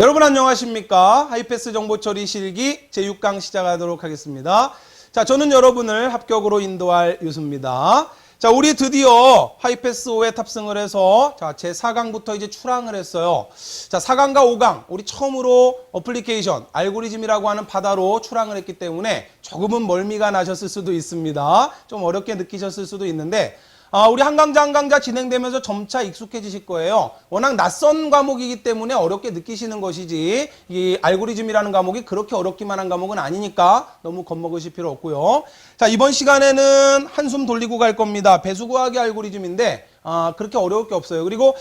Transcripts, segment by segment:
여러분 안녕하십니까? 하이패스 정보처리 실기 제6강 시작하도록 하겠습니다. 자, 저는 여러분을 합격으로 인도할 유수입니다. 자, 우리 드디어 하이패스 5에 탑승을 해서 자, 제4강부터 이제 출항을 했어요. 자, 4강과 5강 우리 처음으로 어플리케이션, 알고리즘이라고 하는 바다로 출항을 했기 때문에 조금은 멀미가 나셨을 수도 있습니다. 좀 어렵게 느끼셨을 수도 있는데 우리 한 강자 한 강자 진행되면서 점차 익숙해지실 거예요. 워낙 낯선 과목이기 때문에 어렵게 느끼시는 것이지 이 알고리즘이라는 과목이 그렇게 어렵기만 한 과목은 아니니까 너무 겁먹으실 필요 없고요. 자, 이번 시간에는 한숨 돌리고 갈 겁니다. 배수구하기 알고리즘인데 그렇게 어려울 게 없어요. 그리고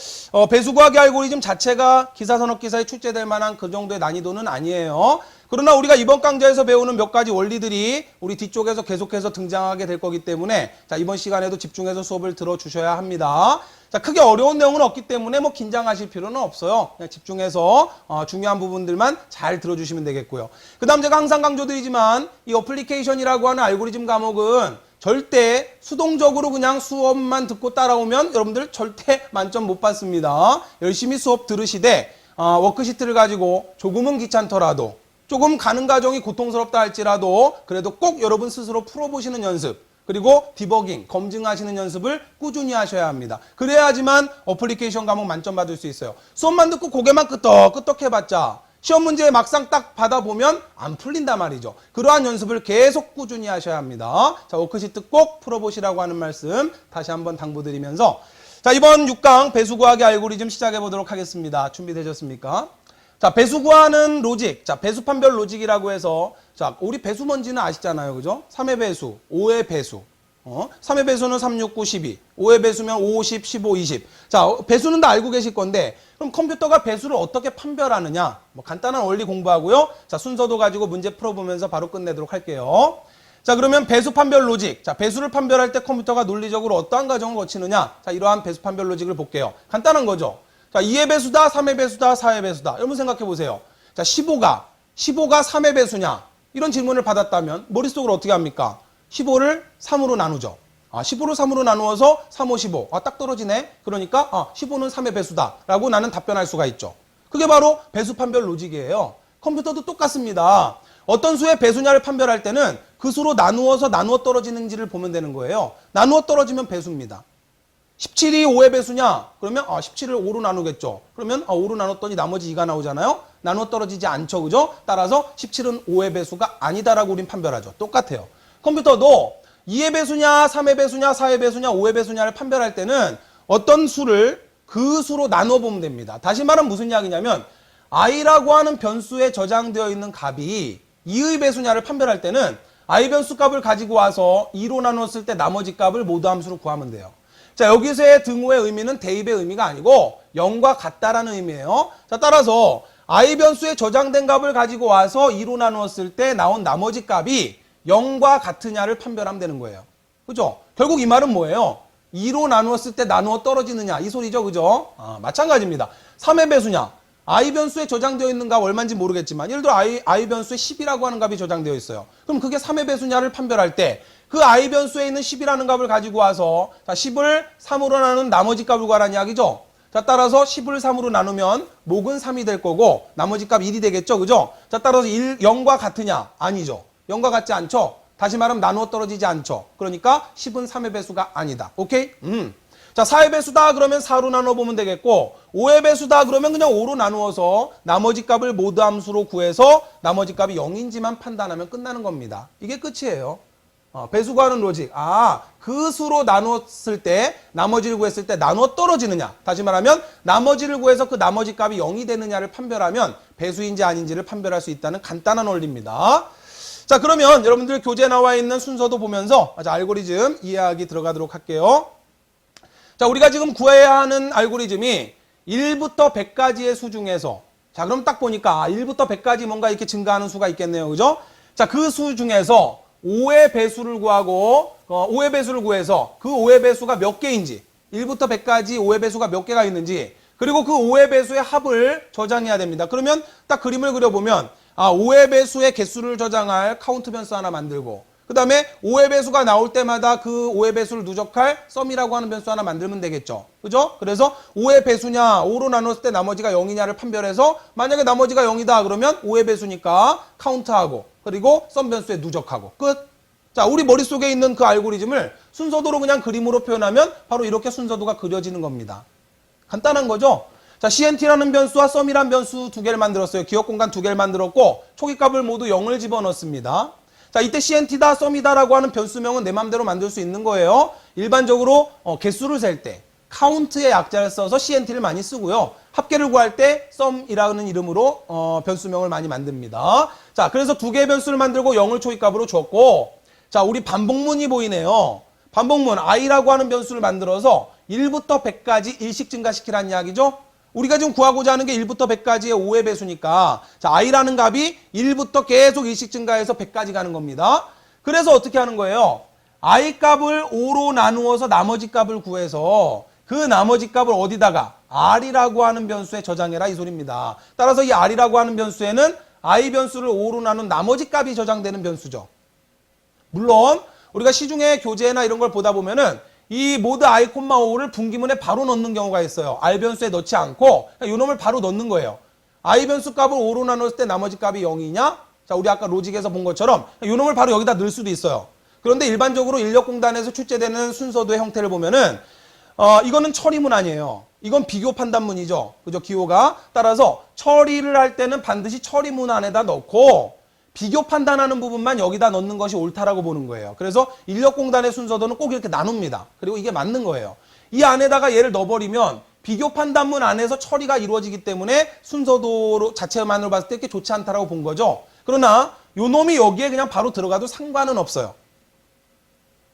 배수구하기 알고리즘 자체가 기사산업기사에 출제될 만한 그 정도의 난이도는 아니에요. 그러나 우리가 이번 강좌에서 배우는 몇 가지 원리들이 우리 뒤쪽에서 계속해서 등장하게 될 거기 때문에 자, 이번 시간에도 집중해서 수업을 들어주셔야 합니다. 자, 크게 어려운 내용은 없기 때문에 뭐 긴장하실 필요는 없어요. 그냥 집중해서 중요한 부분들만 잘 들어주시면 되겠고요. 그 다음 제가 항상 강조드리지만 이 어플리케이션이라고 하는 알고리즘 과목은 절대 수동적으로 그냥 수업만 듣고 따라오면 여러분들 절대 만점 못 받습니다. 열심히 수업 들으시되 워크시트를 가지고 조금은 귀찮더라도 조금 가는 과정이 고통스럽다 할지라도 그래도 꼭 여러분 스스로 풀어보시는 연습 그리고 디버깅, 검증하시는 연습을 꾸준히 하셔야 합니다. 그래야지만 어플리케이션 과목 만점 받을 수 있어요. 수업만 듣고 고개만 끄떡끄떡 해봤자 시험 문제 막상 딱 받아보면 안 풀린단 말이죠. 그러한 연습을 계속 꾸준히 하셔야 합니다. 자, 워크시트 꼭 풀어보시라고 하는 말씀 다시 한번 당부드리면서 자, 이번 6강 배수구하기 알고리즘 시작해보도록 하겠습니다. 준비되셨습니까? 자, 배수 구하는 로직. 자, 배수 판별 로직이라고 해서 자, 우리 배수 뭔지는 아시잖아요. 그죠? 3의 배수, 5의 배수. 3의 배수는 3, 6, 9, 12. 5의 배수면 5, 10, 15, 20. 자, 배수는 다 알고 계실 건데 그럼 컴퓨터가 배수를 어떻게 판별하느냐? 뭐 간단한 원리 공부하고요. 자, 순서도 가지고 문제 풀어보면서 바로 끝내도록 할게요. 자, 그러면 배수 판별 로직. 자, 배수를 판별할 때 컴퓨터가 논리적으로 어떠한 과정을 거치느냐? 자, 이러한 배수 판별 로직을 볼게요. 간단한 거죠. 자, 2의 배수다, 3의 배수다, 4의 배수다. 여러분 생각해 보세요. 자, 15가 3의 배수냐? 이런 질문을 받았다면 머릿속으로 어떻게 합니까? 15를 3으로 나누죠. 15를 3으로 나누어서 3, 5, 15. 딱 떨어지네. 그러니까 15는 3의 배수다. 라고 나는 답변할 수가 있죠. 그게 바로 배수 판별 로직이에요. 컴퓨터도 똑같습니다. 어떤 수의 배수냐를 판별할 때는 그 수로 나누어서 나누어 떨어지는지를 보면 되는 거예요. 나누어 떨어지면 배수입니다. 17이 5의 배수냐? 그러면 17을 5로 나누겠죠. 그러면 5로 나눴더니 나머지 2가 나오잖아요. 나누어 떨어지지 않죠. 그죠? 따라서 17은 5의 배수가 아니다라고 우린 판별하죠. 똑같아요. 컴퓨터도 2의 배수냐, 3의 배수냐, 4의 배수냐, 5의 배수냐를 판별할 때는 어떤 수를 그 수로 나누어 보면 됩니다. 다시 말하면 무슨 이야기냐면 i라고 하는 변수에 저장되어 있는 값이 2의 배수냐를 판별할 때는 i 변수 값을 가지고 와서 2로 나누었을 때 나머지 값을 모두 함수로 구하면 돼요. 자, 여기서의 등호의 의미는 대입의 의미가 아니고 0과 같다라는 의미예요. 자, 따라서 i 변수에 저장된 값을 가지고 와서 2로 나누었을 때 나온 나머지 값이 0과 같으냐를 판별하면 되는 거예요. 그죠? 결국 이 말은 뭐예요? 2로 나누었을 때 나누어 떨어지느냐 이 소리죠. 그죠? 마찬가지입니다. 3의 배수냐? i 변수에 저장되어 있는 값 얼마인지 모르겠지만 예를 들어 i 변수에 10이라고 하는 값이 저장되어 있어요. 그럼 그게 3의 배수냐를 판별할 때 그 i 변수에 있는 10이라는 값을 가지고 와서 자, 10을 3으로 나눈 나머지 값을 구하라는 이야기죠. 자, 따라서 10을 3으로 나누면 목은 3이 될 거고 나머지 값 1이 되겠죠. 그죠? 자, 따라서 0과 같으냐? 아니죠. 0과 같지 않죠? 다시 말하면 나누어 떨어지지 않죠. 그러니까 10은 3의 배수가 아니다. 오케이? 자, 4의 배수다 그러면 4로 나눠 보면 되겠고 5의 배수다 그러면 그냥 5로 나누어서 나머지 값을 모두 함수로 구해서 나머지 값이 0인지만 판단하면 끝나는 겁니다. 이게 끝이에요. 배수 구하는 로직. 그 수로 나누었을 때 나머지를 구했을 때 나누어 떨어지느냐. 다시 말하면 나머지를 구해서 그 나머지 값이 0이 되느냐를 판별하면 배수인지 아닌지를 판별할 수 있다는 간단한 원리입니다. 자, 그러면 여러분들 교재에 나와 있는 순서도 보면서 알고리즘 이해하기 들어가도록 할게요. 자, 우리가 지금 구해야 하는 알고리즘이 1부터 100까지의 수 중에서 자, 그럼 딱 보니까 1부터 100까지 뭔가 이렇게 증가하는 수가 있겠네요. 그죠? 자, 그 수 중에서 5의 배수를 구하고 5의 배수를 구해서 그 5의 배수가 몇 개인지 1부터 100까지 5의 배수가 몇 개가 있는지 그리고 그 5의 배수의 합을 저장해야 됩니다. 그러면 딱 그림을 그려보면 5의 배수의 개수를 저장할 카운트 변수 하나 만들고 그 다음에 5의 배수가 나올 때마다 그 5의 배수를 누적할 썸이라고 하는 변수 하나 만들면 되겠죠. 그죠? 그래서 5의 배수냐, 5로 나눴을 때 나머지가 0이냐를 판별해서 만약에 나머지가 0이다 그러면 5의 배수니까 카운트하고 그리고 썸 변수에 누적하고 끝. 자, 우리 머릿속에 있는 그 알고리즘을 순서도로 그냥 그림으로 표현하면 바로 이렇게 순서도가 그려지는 겁니다. 간단한 거죠? 자, CNT라는 변수와 썸이라는 변수 두 개를 만들었어요. 기억 공간 두 개를 만들었고 초기값을 모두 0을 집어넣습니다. 자, 이때 CNT다, 썸이다라고 하는 변수명은 내 맘대로 만들 수 있는 거예요. 일반적으로 개수를 셀 때 카운트의 약자를 써서 CNT를 많이 쓰고요. 합계를 구할 때 썸이라는 이름으로 변수명을 많이 만듭니다. 자, 그래서 두 개의 변수를 만들고 0을 초기값으로 줬고, 자, 우리 반복문이 보이네요. 반복문 i라고 하는 변수를 만들어서 1부터 100까지 일씩 증가시키라는 이야기죠. 우리가 지금 구하고자 하는 게 1부터 100까지의 5의 배수니까 자, i라는 값이 1부터 계속 일씩 증가해서 100까지 가는 겁니다. 그래서 어떻게 하는 거예요? i 값을 5로 나누어서 나머지 값을 구해서 그 나머지 값을 어디다가 r이라고 하는 변수에 저장해라 이 소리입니다. 따라서 이 r이라고 하는 변수에는 i 변수를 5로 나눈 나머지 값이 저장되는 변수죠. 물론 우리가 시중에 교재나 이런 걸 보다 보면은 이 모드 i, 5를 분기문에 바로 넣는 경우가 있어요. r 변수에 넣지 않고 이 놈을 바로 넣는 거예요. i 변수 값을 5로 나눴을 때 나머지 값이 0이냐? 자, 우리 아까 로직에서 본 것처럼 이 놈을 바로 여기다 넣을 수도 있어요. 그런데 일반적으로 인력공단에서 출제되는 순서도의 형태를 보면은 이거는 처리문 아니에요. 이건 비교 판단문이죠. 그죠? 기호가. 따라서 처리를 할 때는 반드시 처리문 안에다 넣고 비교 판단하는 부분만 여기다 넣는 것이 옳다라고 보는 거예요. 그래서 인력공단의 순서도는 꼭 이렇게 나눕니다. 그리고 이게 맞는 거예요. 이 안에다가 얘를 넣어버리면 비교 판단문 안에서 처리가 이루어지기 때문에 순서도 자체만으로 봤을 때 이렇게 좋지 않다라고 본 거죠. 그러나 요 놈이 여기에 그냥 바로 들어가도 상관은 없어요.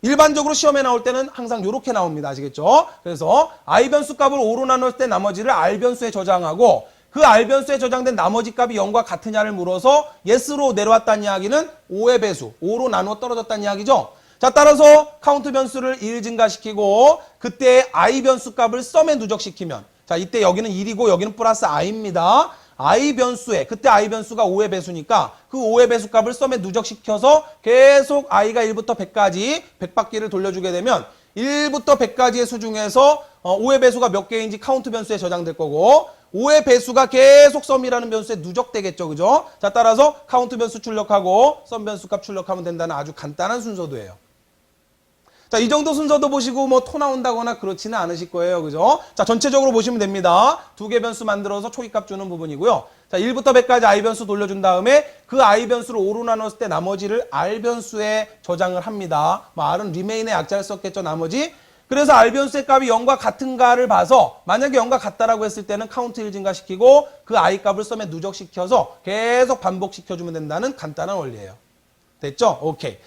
일반적으로 시험에 나올 때는 항상 이렇게 나옵니다. 아시겠죠? 그래서 i 변수 값을 5로 나눴을 때 나머지를 r 변수에 저장하고 그 r 변수에 저장된 나머지 값이 0과 같으냐를 물어서 yes로 내려왔다는 이야기는 5의 배수, 5로 나누어 떨어졌다는 이야기죠. 자, 따라서 카운트 변수를 1 증가시키고 그때 i 변수 값을 썸에 누적시키면 자, 이때 여기는 1이고 여기는 플러스 i입니다. i 변수에 그때 i 변수가 5의 배수니까 그 5의 배수 값을 썸에 누적시켜서 계속 i가 1부터 100까지 100바퀴를 돌려주게 되면 1부터 100까지의 수 중에서 5의 배수가 몇 개인지 카운트 변수에 저장될 거고 5의 배수가 계속 썸이라는 변수에 누적되겠죠. 그죠? 자, 따라서 카운트 변수 출력하고 썸 변수 값 출력하면 된다는 아주 간단한 순서도예요. 자, 이 정도 순서도 보시고 뭐 토 나온다거나 그렇지는 않으실 거예요. 그죠? 자, 전체적으로 보시면 됩니다. 두 개 변수 만들어서 초기값 주는 부분이고요. 자, 1부터 100까지 i 변수 돌려준 다음에 그 i 변수를 5로 나눴을 때 나머지를 r 변수에 저장을 합니다. 뭐 r은 remain의 약자를 썼겠죠. 나머지. 그래서 r 변수의 값이 0과 같은가를 봐서 만약에 0과 같다라고 했을 때는 카운트 1 증가시키고 그 i 값을 썸에 누적시켜서 계속 반복시켜주면 된다는 간단한 원리예요. 됐죠? 오케이.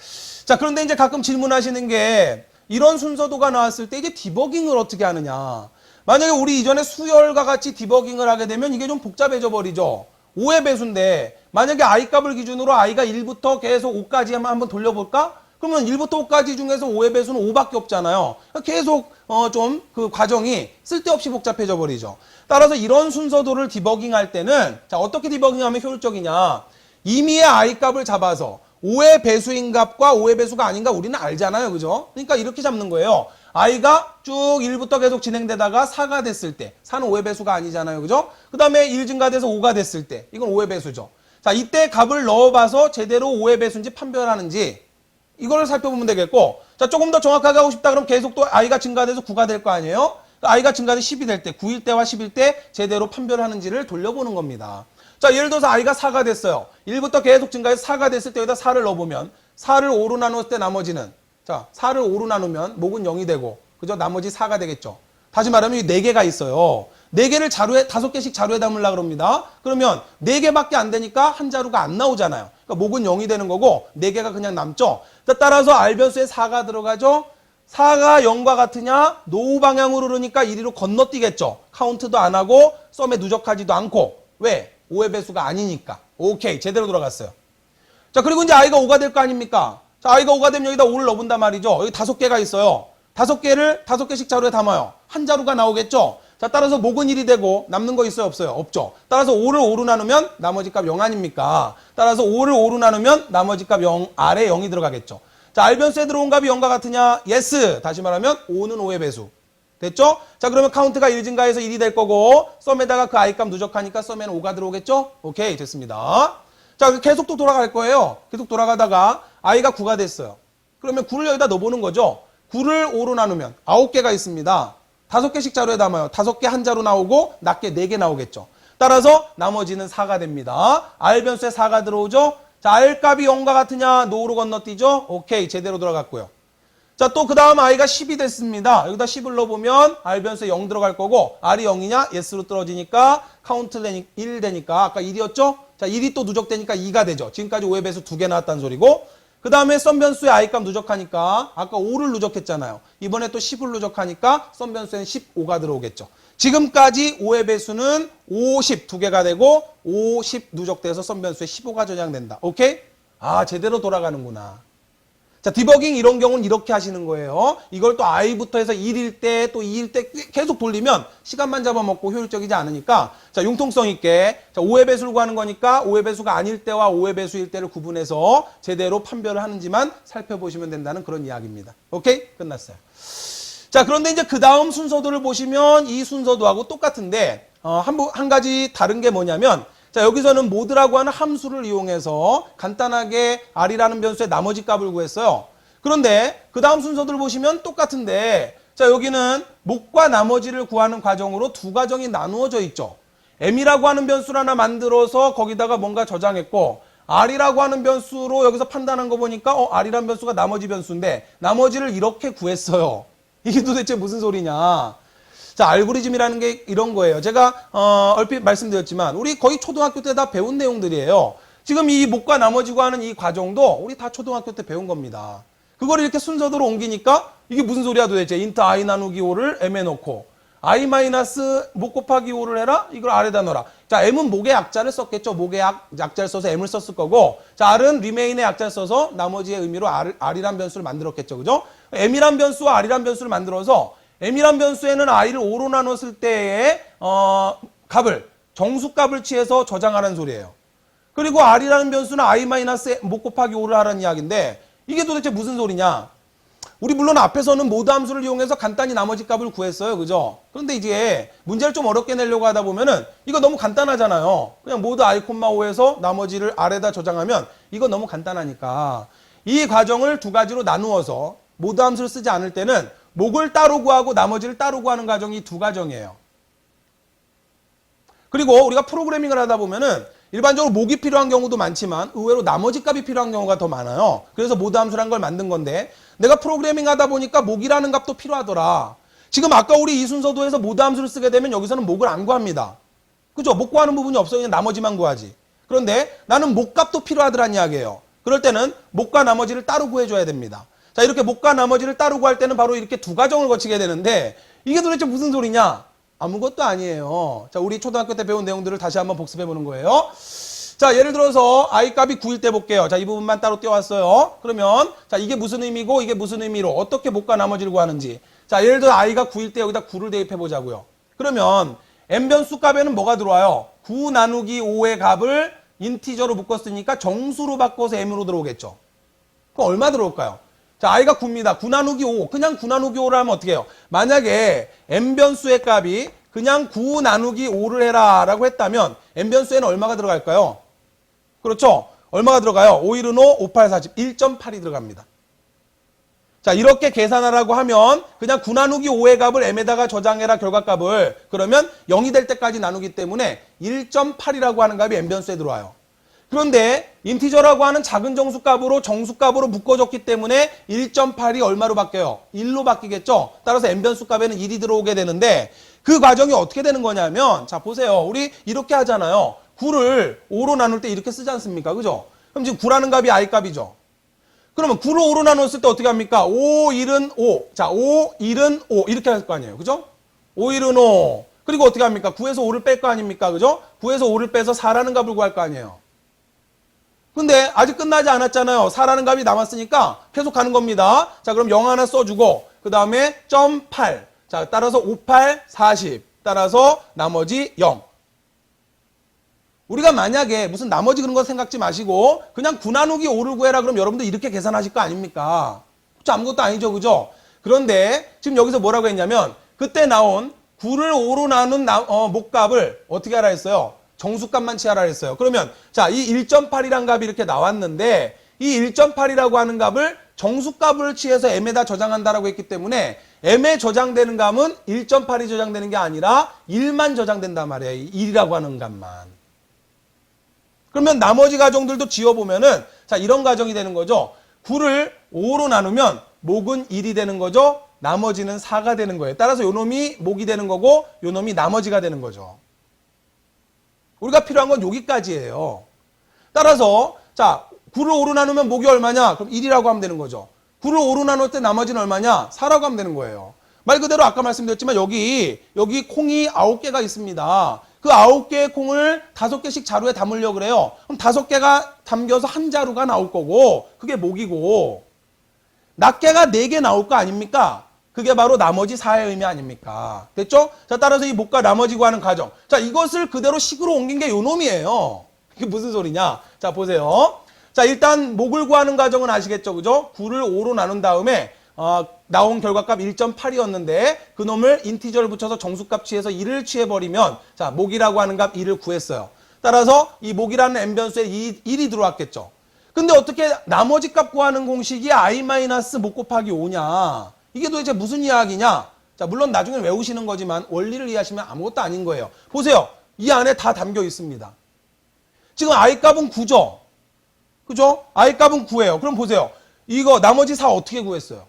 자, 그런데 이제 가끔 질문하시는 게 이런 순서도가 나왔을 때 이제 디버깅을 어떻게 하느냐. 만약에 우리 이전에 수열과 같이 디버깅을 하게 되면 이게 좀 복잡해져 버리죠. 5의 배수인데 만약에 i 값을 기준으로 i가 1부터 계속 5까지 한번 돌려볼까? 그러면 1부터 5까지 중에서 5의 배수는 5밖에 없잖아요. 계속 좀 그 과정이 쓸데없이 복잡해져 버리죠. 따라서 이런 순서도를 디버깅할 때는 자, 어떻게 디버깅하면 효율적이냐. 임의의 i 값을 잡아서 5의 배수인 값과 5의 배수가 아닌가 우리는 알잖아요. 그죠? 그러니까 이렇게 잡는 거예요. i가 쭉 1부터 계속 진행되다가 4가 됐을 때 4는 5의 배수가 아니잖아요. 그죠? 그 다음에 1 증가돼서 5가 됐을 때 이건 5의 배수죠. 자, 이때 값을 넣어봐서 제대로 5의 배수인지 판별하는지 이걸 살펴보면 되겠고 자, 조금 더 정확하게 하고 싶다 그럼 계속 또 i가 증가돼서 9가 될 거 아니에요? i가 증가돼서 10이 될 때 9일 때와 10일 때 제대로 판별하는지를 돌려보는 겁니다. 자, 예를 들어서 i가 4가 됐어요. 1부터 계속 증가해서 4가 됐을 때 여기다 4를 넣어보면 4를 5로 나눴을 때 나머지는 자, 4를 5로 나누면 목은 0이 되고 그죠? 나머지 4가 되겠죠. 다시 말하면 이 4개가 있어요. 4개를 자루에 5개씩 자루에 담으려고 그럽니다. 그러면 4개밖에 안 되니까 한 자루가 안 나오잖아요. 그러니까 목은 0이 되는 거고 4개가 그냥 남죠. 따라서 r 변수에 4가 들어가죠. 4가 0과 같으냐? 노후 방향으로 그러니까 1위로 건너뛰겠죠. 카운트도 안 하고 썸에 누적하지도 않고 왜? 5의 배수가 아니니까. 오케이, 제대로 돌아갔어요. 자, 그리고 이제 i가 5가 될 거 아닙니까? 자, i가 5가 되면 여기다 5를 넣어본단 말이죠. 여기 5개가 있어요. 5개를 5개씩 자루에 담아요. 한 자루가 나오겠죠? 자, 따라서 목은 1이 되고 남는 거 있어요? 없어요? 없죠. 따라서 5를 5로 나누면 나머지 값 0 아닙니까? 따라서 5를 5로 나누면 나머지 값 0, R에 0이 들어가겠죠. 자, R변수에 들어온 값이 0과 같으냐? yes. 다시 말하면 5는 5의 배수. 됐죠? 자, 그러면 카운트가 1 증가해서 1이 될 거고 썸에다가 그 I 값 누적하니까 썸에는 5가 들어오겠죠? 오케이, 됐습니다. 자, 계속 또 돌아갈 거예요. 계속 돌아가다가 I가 9가 됐어요. 그러면 9를 여기다 넣어보는 거죠. 9를 5로 나누면 9개가 있습니다. 5개씩 자루에 담아요. 5개 한 자루 나오고 낮게 4개 나오겠죠. 따라서 나머지는 4가 됩니다. R변수에 4가 들어오죠. 자, R값이 0과 같으냐? 노로 건너뛰죠. 오케이, 제대로 들어갔고요. 자, 또 그 다음 I가 10이 됐습니다. 여기다 10을 넣어보면 R변수에 0 들어갈 거고 R이 0이냐? S로 떨어지니까 카운트 1 되니까 아까 1이었죠? 자, 1이 또 누적되니까 2가 되죠. 지금까지 5의 배수 2개 나왔다는 소리고 그 다음에 썸변수에 I값 누적하니까 아까 5를 누적했잖아요. 이번에 또 10을 누적하니까 썸변수에는 15가 들어오겠죠. 지금까지 5의 배수는 50 2개가 되고 50 누적돼서 썸변수에 15가 저장된다. 오케이? 아, 제대로 돌아가는구나. 자, 디버깅 이런 경우는 이렇게 하시는 거예요. 이걸 또 I부터 해서 1일 때 또 2일 때 계속 돌리면 시간만 잡아먹고 효율적이지 않으니까 자, 융통성 있게 자, 5의 배수를 구하는 거니까 5의 배수가 아닐 때와 5의 배수일 때를 구분해서 제대로 판별을 하는지만 살펴보시면 된다는 그런 이야기입니다. 오케이? 끝났어요. 자, 그런데 이제 그 다음 순서도를 보시면 이 순서도하고 똑같은데 한 가지 다른 게 뭐냐면 자, 여기서는 모드라고 하는 함수를 이용해서 간단하게 R이라는 변수의 나머지 값을 구했어요. 그런데 그 다음 순서들을 보시면 똑같은데 자, 여기는 목과 나머지를 구하는 과정으로 두 과정이 나누어져 있죠. M이라고 하는 변수를 하나 만들어서 거기다가 뭔가 저장했고 R이라고 하는 변수로 여기서 판단한 거 보니까 R이라는 변수가 나머지 변수인데 나머지를 이렇게 구했어요. 이게 도대체 무슨 소리냐. 자, 알고리즘이라는 게 이런 거예요. 제가 얼핏 말씀드렸지만 우리 거의 초등학교 때 다 배운 내용들이에요. 지금 이 목과 나머지 구하는 이 과정도 우리 다 초등학교 때 배운 겁니다. 그걸 이렇게 순서대로 옮기니까 이게 무슨 소리야 도대체. 인트 I 나누기 5를 M에 넣고 I 마이너스 목 곱하기 5를 해라? 이걸 R에다 넣어라. 자, M은 목의 약자를 썼겠죠. 목의 약자를 써서 M을 썼을 거고 자, R은 remain의 약자를 써서 나머지의 의미로 R이란 변수를 만들었겠죠. 그죠? M이란 변수와 R이란 변수를 만들어서 M이란 변수에는 I를 5로 나눴을 때의 값을 정수값을 취해서 저장하라는 소리예요. 그리고 R이라는 변수는 I 마이너스 목 곱하기 5를 하라는 이야기인데 이게 도대체 무슨 소리냐? 우리 물론 앞에서는 모드 함수를 이용해서 간단히 나머지 값을 구했어요. 그죠? 그런데 이제 문제를 좀 어렵게 내려고 하다 보면은 이거 너무 간단하잖아요. 그냥 모드 I, 5에서 나머지를 R에다 저장하면 이거 너무 간단하니까 이 과정을 두 가지로 나누어서 모드 함수를 쓰지 않을 때는 목을 따로 구하고 나머지를 따로 구하는 과정이 두 과정이에요. 그리고 우리가 프로그래밍을 하다 보면은 일반적으로 목이 필요한 경우도 많지만 의외로 나머지 값이 필요한 경우가 더 많아요. 그래서 모드 함수란 걸 만든 건데 내가 프로그래밍 하다 보니까 목이라는 값도 필요하더라. 지금 아까 우리 이 순서도에서 모드 함수를 쓰게 되면 여기서는 목을 안 구합니다. 그죠? 목 구하는 부분이 없어요. 그냥 나머지만 구하지. 그런데 나는 목값도 필요하더란 이야기예요. 그럴 때는 목과 나머지를 따로 구해줘야 됩니다. 자, 이렇게 목과 나머지를 따로 구할 때는 바로 이렇게 두 과정을 거치게 되는데 이게 도대체 무슨 소리냐? 아무것도 아니에요. 자, 우리 초등학교 때 배운 내용들을 다시 한번 복습해 보는 거예요. 자, 예를 들어서 I 값이 9일 때 볼게요. 자, 이 부분만 따로 떼어왔어요. 그러면 자, 이게 무슨 의미고 이게 무슨 의미로 어떻게 목과 나머지를 구하는지. 자, 예를 들어 I가 9일 때 여기다 9를 대입해 보자고요. 그러면 M변수 값에는 뭐가 들어와요? 9 나누기 5의 값을 인티저로 묶었으니까 정수로 바꿔서 M으로 들어오겠죠. 그럼 얼마 들어올까요? 자, I가 9입니다. 9 나누기 5. 그냥 9 나누기 5를 하면 어떻게 해요? 만약에 M변수의 값이 그냥 9 나누기 5를 해라 라고 했다면 M변수에는 얼마가 들어갈까요? 그렇죠? 얼마가 들어가요? 5, 1은 5, 5, 8, 40. 1.8이 들어갑니다. 자, 이렇게 계산하라고 하면 그냥 9 나누기 5의 값을 M에다가 저장해라 결과값을. 그러면 0이 될 때까지 나누기 때문에 1.8이라고 하는 값이 M변수에 들어와요. 그런데 인티저라고 하는 작은 정수값으로 정수값으로 묶어줬기 때문에 1.8이 얼마로 바뀌어요? 1로 바뀌겠죠? 따라서 M변수 값에는 1이 들어오게 되는데 그 과정이 어떻게 되는 거냐면 자, 보세요. 우리 이렇게 하잖아요. 9를 5로 나눌 때 이렇게 쓰지 않습니까? 그죠? 그럼 지금 9라는 값이 I 값이죠. 그러면 9를 5로 나눴을 때 어떻게 합니까? 5, 1은 5. 자, 5, 1은 5. 이렇게 할 거 아니에요. 그죠? 5, 1은 5. 그리고 어떻게 합니까? 9에서 5를 뺄 거 아닙니까? 그죠? 9에서 5를 빼서 4라는 값을 구할 거 아니에요. 근데 아직 끝나지 않았잖아요. 4라는 값이 남았으니까 계속 가는 겁니다. 자, 그럼 0 하나 써주고 그 다음에 .8. 자, 따라서 5, 8, 40. 따라서 나머지 0. 우리가 만약에 무슨 나머지 그런 거 생각지 마시고 그냥 9 나누기 5를 구해라 그럼 여러분들 이렇게 계산하실 거 아닙니까? 그쵸? 아무것도 아니죠. 그죠? 그런데 지금 여기서 뭐라고 했냐면 그때 나온 9를 5로 나눈 목값을 어떻게 하라 했어요? 정수값만 취하라 했어요. 그러면 자, 이 1.8이란 값이 이렇게 나왔는데 이 1.8이라고 하는 값을 정수값을 취해서 m에다 저장한다라고 했기 때문에 m에 저장되는 값은 1.8이 저장되는 게 아니라 1만 저장된단 말이에요. 1이라고 하는 값만. 그러면 나머지 가정들도 지어보면은 자, 이런 가정이 되는 거죠. 9를 5로 나누면 목은 1이 되는 거죠. 나머지는 4가 되는 거예요. 따라서 요 놈이 목이 되는 거고 요 놈이 나머지가 되는 거죠. 우리가 필요한 건 여기까지예요. 따라서 자, 9를 5로 나누면 목이 얼마냐? 그럼 1이라고 하면 되는 거죠. 9를 5로 나눌 때 나머지는 얼마냐? 4라고 하면 되는 거예요. 말 그대로 아까 말씀드렸지만 여기 콩이 9개가 있습니다. 그 9개의 콩을 5개씩 자루에 담으려고 그래요. 그럼 5개가 담겨서 한 자루가 나올 거고 그게 목이고 낱개가 4개 나올 거 아닙니까? 그게 바로 나머지 4의 의미 아닙니까? 됐죠? 자, 따라서 이 목과 나머지 구하는 과정. 자, 이것을 그대로 식으로 옮긴 게 요 놈이에요. 이게 무슨 소리냐? 자, 보세요. 자, 일단 목을 구하는 과정은 아시겠죠? 그죠? 9를 5로 나눈 다음에 나온 결과값 1.8이었는데 그 놈을 인티저를 붙여서 정수값 취해서 1을 취해버리면 자, 목이라고 하는 값 1을 구했어요. 따라서 이 목이라는 n변수에 1이 들어왔겠죠. 근데 어떻게 나머지 값 구하는 공식이 i-목 곱하기 5냐? 이게 도대체 무슨 이야기냐? 자, 물론 나중에 외우시는 거지만 원리를 이해하시면 아무것도 아닌 거예요. 보세요. 이 안에 다 담겨 있습니다. 지금 i 값은 9죠? 그죠? i 값은 9예요. 그럼 보세요. 이거 나머지 4 어떻게 구했어요?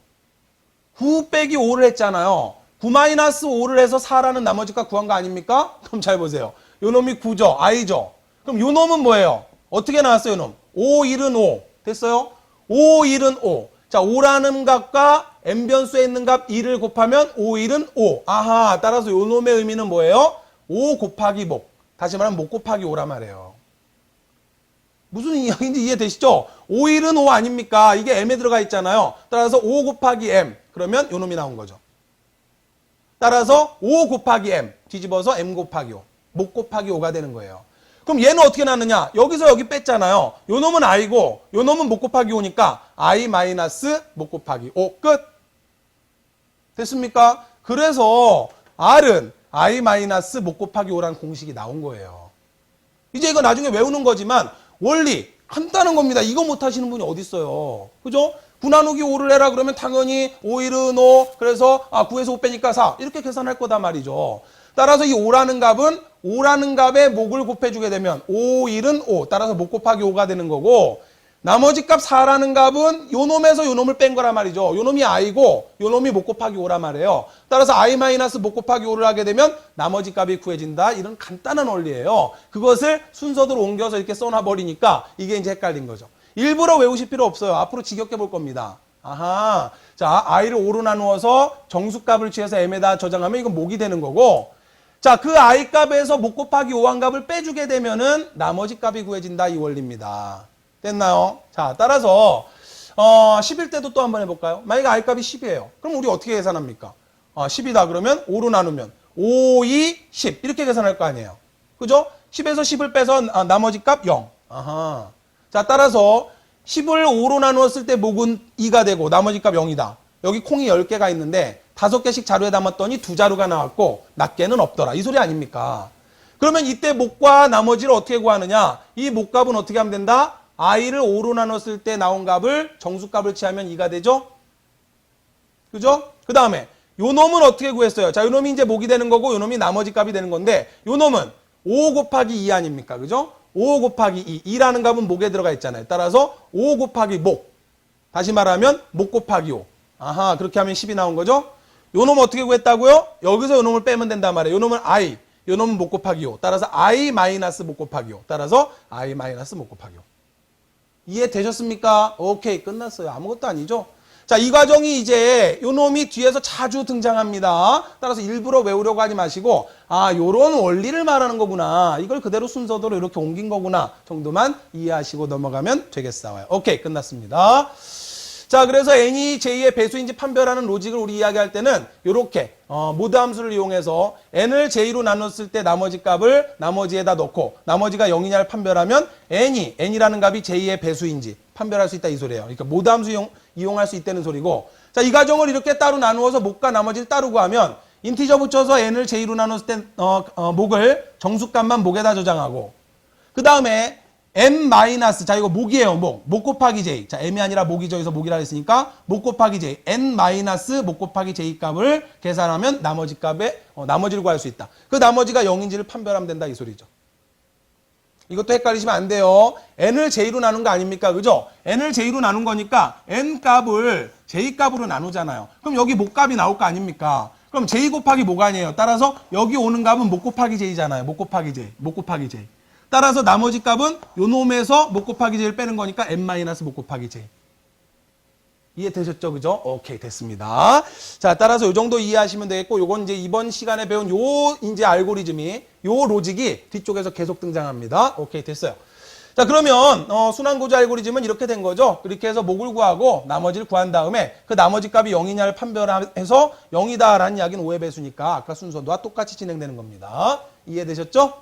9 빼기 5를 했잖아요. 9-5를 해서 4라는 나머지 값 구한 거 아닙니까? 그럼 잘 보세요. 요 놈이 9죠? i죠? 그럼 요 놈은 뭐예요? 어떻게 나왔어요, 요 놈? 5, 1은 5. 됐어요? 5, 1은 5. 자, 5라는 값과 n변수에 있는 값 2를 곱하면 5, 1은 5. 아하, 따라서 요 놈의 의미는 뭐예요? 5 곱하기 목. 다시 말하면 목 곱하기 5란 말이에요. 무슨 이야기인지 이해되시죠? 5, 1은 5 아닙니까? 이게 m에 들어가 있잖아요. 따라서 5 곱하기 m. 그러면 요 놈이 나온 거죠. 따라서 5 곱하기 m. 뒤집어서 m 곱하기 5. 목 곱하기 5가 되는 거예요. 그럼 얘는 어떻게 나왔느냐? 여기서 여기 뺐잖아요. 요 놈은 i고 요 놈은 목 곱하기 5니까 i 마이너스 목 곱하기 5 끝. 됐습니까? 그래서 r은 i 마이너스 목 곱하기 5라는 공식이 나온 거예요. 이제 이거 나중에 외우는 거지만 원리 간단한 겁니다. 이거 못 하시는 분이 어디 있어요? 그죠? 9 나누기 5를 해라 그러면 당연히 5, 1은 5. 그래서 9에서 5 빼니까 4. 이렇게 계산할 거다 말이죠. 따라서 이 5라는 값은 5라는 값에 목을 곱해주게 되면 5, 1은 5. 따라서 목 곱하기 5가 되는 거고 나머지 값 4라는 값은 요 놈에서 요 놈을 뺀 거란 말이죠. 요 놈이 i고 요 놈이 목 곱하기 5란 말이에요. 따라서 i 마이너스 목 곱하기 5를 하게 되면 나머지 값이 구해진다. 이런 간단한 원리예요. 그것을 순서대로 옮겨서 이렇게 써놔버리니까 이게 이제 헷갈린 거죠. 일부러 외우실 필요 없어요. 앞으로 지겹게 볼 겁니다. 아하. 자, i를 5로 나누어서 정수값을 취해서 m에다 저장하면 이건 목이 되는 거고 자, 그 i 값에서 목 곱하기 5한 값을 빼주게 되면은 나머지 값이 구해진다. 이 원리입니다. 됐나요? 자, 따라서 10일 때도 또 한번 해볼까요? 만약에 i 값이 10이에요. 그럼 우리 어떻게 계산합니까? 10이다 그러면 5로 나누면 5, 2, 10 이렇게 계산할 거 아니에요. 그죠? 10에서 10을 빼서 나머지 값 0. 아하. 자, 따라서 10을 5로 나누었을 때 목은 2가 되고 나머지 값 0이다. 여기 콩이 10개가 있는데 5개씩 자루에 담았더니 2자루가 나왔고 낱개는 없더라. 이 소리 아닙니까? 그러면 이때 목과 나머지를 어떻게 구하느냐? 이 목값은 어떻게 하면 된다? i를 5로 나눴을 때 나온 값을 정수값을 취하면 2가 되죠? 그죠? 그 다음에 요 놈은 어떻게 구했어요? 자, 요 놈이 이제 목이 되는 거고 요 놈이 나머지 값이 되는 건데 요 놈은 5 곱하기 2 아닙니까? 그죠? 5 곱하기 2. 2라는 값은 목에 들어가 있잖아요. 따라서 5 곱하기 목. 다시 말하면 목 곱하기 5. 아하, 그렇게 하면 10이 나온 거죠? 요 놈 어떻게 구했다고요? 여기서 요 놈을 빼면 된단 말이에요. 요 놈은 i. 요 놈은 목 곱하기 5. 따라서 i 마이너스 목 곱하기 5. 따라서 i 마이너스 목 곱하기 5. 이해되셨습니까? 오케이, 끝났어요. 아무것도 아니죠? 자, 이 과정이 이제 요 놈이 뒤에서 자주 등장합니다. 따라서 일부러 외우려고 하지 마시고 요런 원리를 말하는 거구나. 이걸 그대로 순서대로 이렇게 옮긴 거구나 정도만 이해하시고 넘어가면 되겠어요. 오케이, 끝났습니다. 자, 그래서 n이 j의 배수인지 판별하는 로직을 우리 이야기할 때는 이렇게 모드 함수를 이용해서 n을 j로 나눴을 때 나머지 값을 나머지에다 넣고 나머지가 0이냐를 판별하면 n이라는 값이 j의 배수인지 판별할 수 있다 이 소리예요. 그러니까 모드 함수 이용할 수 있다는 소리고, 자, 이 가정을 이렇게 따로 나누어서 목과 나머지를 따로 구하면 인티저 붙여서 n을 j로 나눴을 때 목을 정수값만 목에다 저장하고, 그 다음에 m 마이너스, 자, 이거 목이에요. 목 곱하기 j. 자, m이 아니라 목이죠. 여기서 목이라 했으니까 목 곱하기 j. n 마이너스 목 곱하기 j 값을 계산하면 나머지 값에 나머지를 구할 수 있다. 그 나머지가 0인지를 판별하면 된다 이 소리죠. 이것도 헷갈리시면 안 돼요. n을 j로 나눈 거 아닙니까? 그죠? n을 j로 나눈 거니까 n 값을 j 값으로 나누잖아요. 그럼 여기 목 값이 나올 거 아닙니까? 그럼 j 곱하기 목 아니에요. 따라서 여기 오는 값은 목 곱하기 j잖아요. 목 곱하기 j. 목 곱하기 j. 따라서 나머지 값은 요 놈에서 목 곱하기 j를 빼는 거니까 n 마이너스 목 곱하기 j. 이해되셨죠? 그죠? 오케이, 됐습니다. 자, 따라서 요 정도 이해하시면 되겠고, 요건 이제 이번 시간에 배운 요 이제 알고리즘이, 요 로직이 뒤쪽에서 계속 등장합니다. 오케이, 됐어요. 자, 그러면 순환고지 알고리즘은 이렇게 된 거죠. 이렇게 해서 목을 구하고 나머지를 구한 다음에 그 나머지 값이 0이냐를 판별해서 0이다라는 이야기는 5의 배수니까 아까 순서와 똑같이 진행되는 겁니다. 이해되셨죠?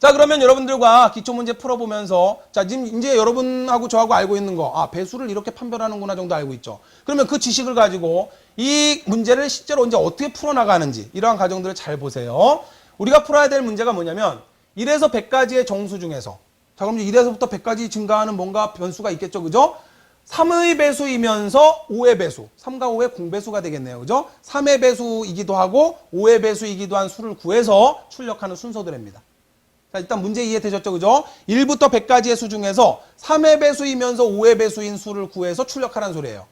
자, 그러면 여러분들과 기초문제 풀어보면서, 자, 지금 이제 여러분하고 저하고 알고 있는 거, 배수를 이렇게 판별하는구나 정도 알고 있죠. 그러면 그 지식을 가지고 이 문제를 실제로 이제 어떻게 풀어나가는지 이러한 과정들을 잘 보세요. 우리가 풀어야 될 문제가 뭐냐면 1에서 100까지의 정수 중에서, 자, 그럼 이제 1에서부터 100까지 증가하는 뭔가 변수가 있겠죠. 그죠? 3의 배수이면서 5의 배수, 3과 5의 공배수가 되겠네요. 그죠? 3의 배수이기도 하고 5의 배수이기도 한 수를 구해서 출력하는 순서들입니다. 자, 일단 문제 이해되셨죠? 그죠? 1부터 100까지의 수 중에서 3의 배수이면서 5의 배수인 수를 구해서 출력하라는 소리예요.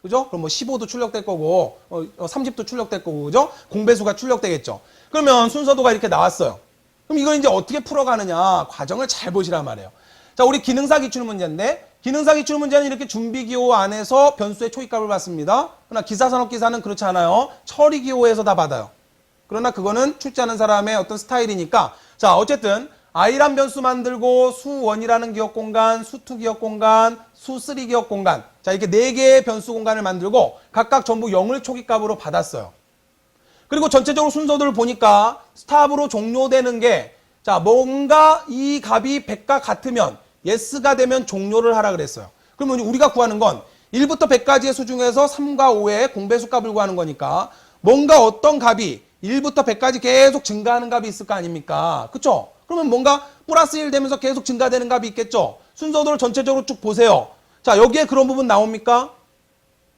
그죠? 그럼 뭐 15도 출력될 거고, 30도 출력될 거고, 그죠? 공배수가 출력되겠죠. 그러면 순서도가 이렇게 나왔어요. 그럼 이걸 이제 어떻게 풀어가느냐? 과정을 잘 보시란 말이에요. 자, 우리 기능사 기출 문제인데, 기능사 기출 문제는 이렇게 준비기호 안에서 변수의 초기값을 받습니다. 그러나 기사산업기사는 그렇지 않아요. 처리기호에서 다 받아요. 그러나 그거는 출제하는 사람의 어떤 스타일이니까, 자, 어쨌든 i란 변수 만들고 수1이라는 기억 공간, 수2 기억 공간, 수3 기억 공간, 자, 이렇게 4개의 변수 공간을 만들고 각각 전부 0을 초기값으로 받았어요. 그리고 전체적으로 순서들을 보니까 스탑으로 종료되는 게, 자, 뭔가 이 값이 100과 같으면 yes가 되면 종료를 하라 그랬어요. 그러면 우리가 구하는 건 1부터 100까지의 수 중에서 3과 5의 공배수 값을 구하는 거니까 뭔가 어떤 값이 1부터 100까지 계속 증가하는 값이 있을 거 아닙니까? 그쵸? 그러면 뭔가 플러스 1 되면서 계속 증가되는 값이 있겠죠? 순서도를 전체적으로 쭉 보세요. 자, 여기에 그런 부분 나옵니까?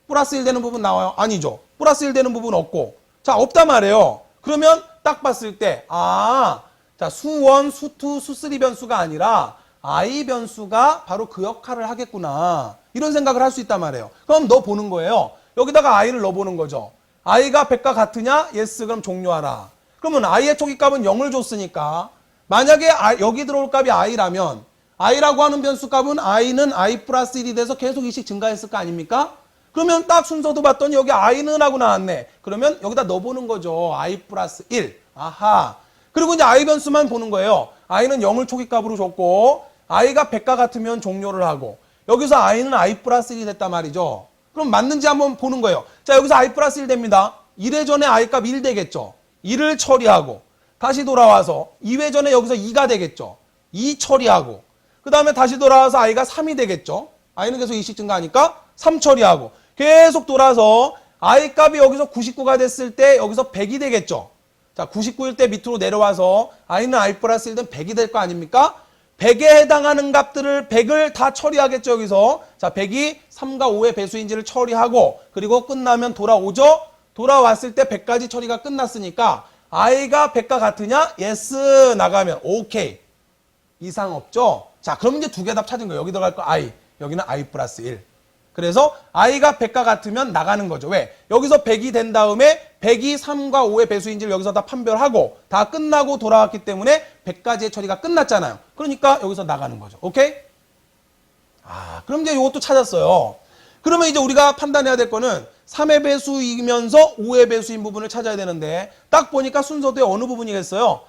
플러스 1 되는 부분 나와요? 아니죠. 플러스 1 되는 부분 없고. 자, 없단 말이에요. 그러면 딱 봤을 때, 자, 수1, 수2, 수3 변수가 아니라 i 변수가 바로 그 역할을 하겠구나. 이런 생각을 할 수 있단 말이에요. 그럼 넣어 보는 거예요. 여기다가 i를 넣어 보는 거죠. i가 100과 같으냐? yes. 그럼 종료하라. 그러면 i의 초기값은 0을 줬으니까 만약에 여기 들어올 값이 i라면 i라고 하는 변수 값은 i는 i 플러스 1이 돼서 계속 이씩 증가했을 거 아닙니까? 그러면 딱 순서도 봤더니 여기 i는 하고 나왔네. 그러면 여기다 넣어보는 거죠. i 플러스 1. 아하. 그리고 이제 i 변수만 보는 거예요. i는 0을 초기값으로 줬고 i가 100과 같으면 종료를 하고 여기서 i는 i 플러스 1이 됐단 말이죠. 그럼 맞는지 한번 보는 거예요. 자, 여기서 i 플러스 1 됩니다. 1회 전에 i 값 1 되겠죠. 1을 처리하고 다시 돌아와서 2회 전에 여기서 2가 되겠죠. 2 처리하고 그 다음에 다시 돌아와서 i가 3이 되겠죠. i는 계속 2씩 증가하니까 3 처리하고 계속 돌아서 i 값이 여기서 99가 됐을 때 여기서 100이 되겠죠. 자, 99일 때 밑으로 내려와서 i는 i 플러스 1은 100이 될 거 아닙니까? 100에 해당하는 값들을 100을 다 처리하겠죠, 여기서. 자, 100이 3과 5의 배수인지를 처리하고 그리고 끝나면 돌아오죠. 돌아왔을 때 100까지 처리가 끝났으니까 i가 100과 같으냐? yes. 나가면 오케이. 이상 없죠? 자, 그럼 이제 두 개 답 찾은 거예요. 여기 들어갈 거 i, 여기는 i 플러스 1. 그래서 i가 100과 같으면 나가는 거죠. 왜? 여기서 100이 된 다음에 100이 3과 5의 배수인지를 여기서 다 판별하고 다 끝나고 돌아왔기 때문에 100까지의 처리가 끝났잖아요. 그러니까 여기서 나가는 거죠. 오케이? 그럼 이제 이것도 찾았어요. 그러면 이제 우리가 판단해야 될 거는 3의 배수이면서 5의 배수인 부분을 찾아야 되는데 딱 보니까 순서도의 어느 부분이겠어요?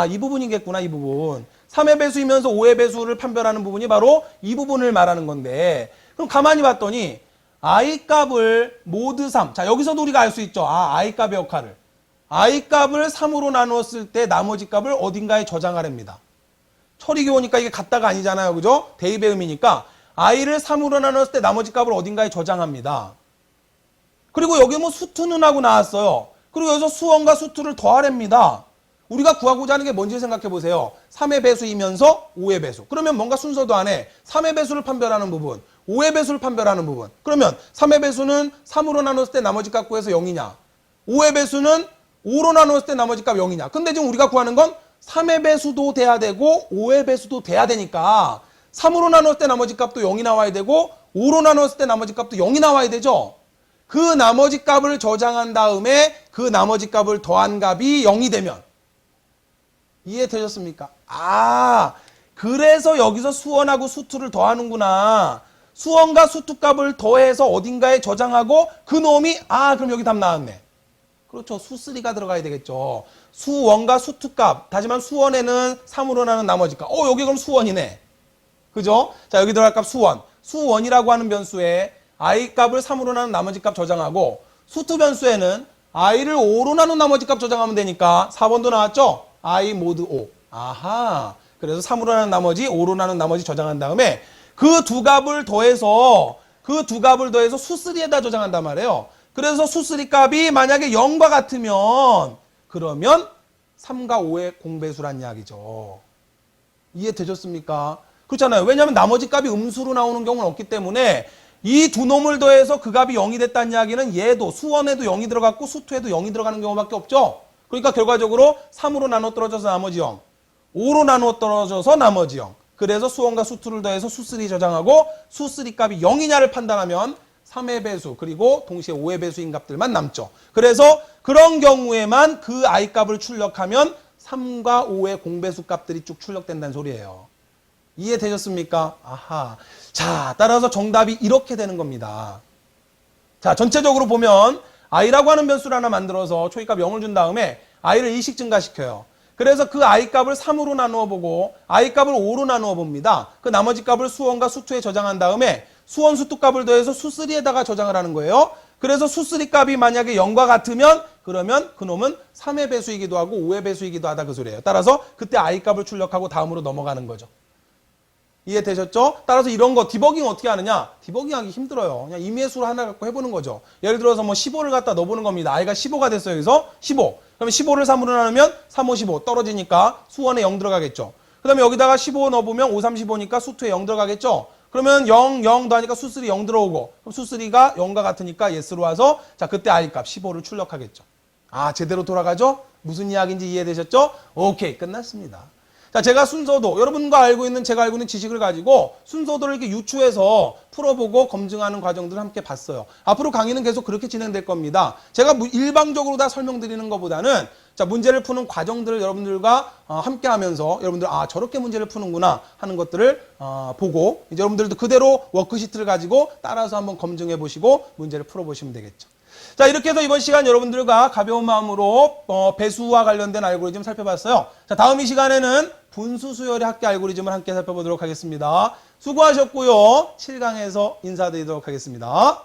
이 부분이겠구나, 이 부분. 3의 배수이면서 5의 배수를 판별하는 부분이 바로 이 부분을 말하는 건데 그럼 가만히 봤더니 I 값을 모드 3. 자, 여기서도 우리가 알 수 있죠. 아, I 값의 역할을. I 값을 3으로 나누었을 때 나머지 값을 어딘가에 저장하랍니다. 처리기 오니까 이게 같다가 아니잖아요. 그죠? 대입의 의미니까 I를 3으로 나눴을 때 나머지 값을 어딘가에 저장합니다. 그리고 여기 뭐 수투는 하고 나왔어요. 그리고 여기서 수원과 수투를 더하랍니다. 우리가 구하고자 하는 게 뭔지 생각해 보세요. 3의 배수이면서 5의 배수. 그러면 뭔가 순서도 안 해. 3의 배수를 판별하는 부분, 5의 배수를 판별하는 부분. 그러면 3의 배수는 3으로 나눴을 때 나머지 값 구해서 0이냐. 5의 배수는 5로 나눴을 때 나머지 값 0이냐. 근데 지금 우리가 구하는 건 3의 배수도 돼야 되고 5의 배수도 돼야 되니까 3으로 나눴을 때 나머지 값도 0이 나와야 되고 5로 나눴을 때 나머지 값도 0이 나와야 되죠. 그 나머지 값을 저장한 다음에 그 나머지 값을 더한 값이 0이 되면 이해되셨습니까? 아, 그래서 여기서 수원하고 수투를 더하는구나. 수원과 수투 값을 더해서 어딘가에 저장하고 그 놈이 그럼 여기 답 나왔네. 그렇죠. 수쓰리가 들어가야 되겠죠. 수원과 수투 값. 하지만 수원에는 3으로 나눈 나머지 값. 여기 그럼 수원이네. 그죠? 자, 여기 들어갈 값 수원. 수원이라고 하는 변수에 I 값을 3으로 나눈 나머지 값 저장하고 수투 변수에는 I를 5로 나눈 나머지 값 저장하면 되니까 4번도 나왔죠? I 모드 5. 아하. 그래서 3으로 나눈 나머지, 5로 나눈 나머지 저장한 다음에 그 두 값을 더해서 수3에다 저장한단 말이에요. 그래서 수3 값이 만약에 0과 같으면 그러면 3과 5의 공배수란 이야기죠. 이해되셨습니까? 그렇잖아요. 왜냐하면 나머지 값이 음수로 나오는 경우는 없기 때문에 이 두 놈을 더해서 그 값이 0이 됐다는 이야기는 얘도 수원에도 0이 들어갔고 수투에도 0이 들어가는 경우밖에 없죠. 그러니까 결과적으로 3으로 나눠 떨어져서 나머지 0, 5로 나눠 떨어져서 나머지 0. 그래서 수원과 수투를 더해서 수3 저장하고 수3 값이 0이냐를 판단하면 3의 배수 그리고 동시에 5의 배수인 값들만 남죠. 그래서 그런 경우에만 그 I 값을 출력하면 3과 5의 공배수 값들이 쭉 출력된다는 소리예요. 이해되셨습니까? 아하. 자, 따라서 정답이 이렇게 되는 겁니다. 자, 전체적으로 보면 I라고 하는 변수를 하나 만들어서 초기값 0을 준 다음에 I를 2씩 증가시켜요. 그래서 그 I 값을 3으로 나누어 보고 I 값을 5로 나누어 봅니다. 그 나머지 값을 수원과 수투에 저장한 다음에 수원 수투 값을 더해서 수3에다가 저장을 하는 거예요. 그래서 수3 값이 만약에 0과 같으면 그러면 그놈은 3의 배수이기도 하고 5의 배수이기도 하다 그 소리예요. 따라서 그때 I 값을 출력하고 다음으로 넘어가는 거죠. 이해되셨죠? 따라서 이런 거 디버깅 어떻게 하느냐? 디버깅하기 힘들어요. 그냥 임의수로 하나 갖고 해보는 거죠. 예를 들어서 뭐 15를 갖다 넣어보는 겁니다. I가 15가 됐어요. 여기서 15. 그러면 15를 3으로 나누면 3, 5, 15 떨어지니까 수원에 0 들어가겠죠. 그 다음에 여기다가 15 넣어보면 5, 3, 15니까 수투에 0 들어가겠죠. 그러면 0, 0 더하니까 수3 0 들어오고 그럼 수3가 0과 같으니까 예스로 와서 자 그때 I 값 15를 출력하겠죠. 아 제대로 돌아가죠? 무슨 이야기인지 이해되셨죠? 오케이 끝났습니다. 자, 제가 순서도, 여러분과 제가 알고 있는 지식을 가지고 순서도를 이렇게 유추해서 풀어보고 검증하는 과정들을 함께 봤어요. 앞으로 강의는 계속 그렇게 진행될 겁니다. 제가 일방적으로 다 설명드리는 것보다는 자, 문제를 푸는 과정들을 여러분들과 함께 하면서 여러분들, 저렇게 문제를 푸는구나 하는 것들을 보고 이제 여러분들도 그대로 워크시트를 가지고 따라서 한번 검증해 보시고 문제를 풀어보시면 되겠죠. 자, 이렇게 해서 이번 시간 여러분들과 가벼운 마음으로 배수와 관련된 알고리즘 살펴봤어요. 자, 다음 이 시간에는 분수 수열의 합계 알고리즘을 함께 살펴보도록 하겠습니다. 수고하셨고요. 7강에서 인사드리도록 하겠습니다.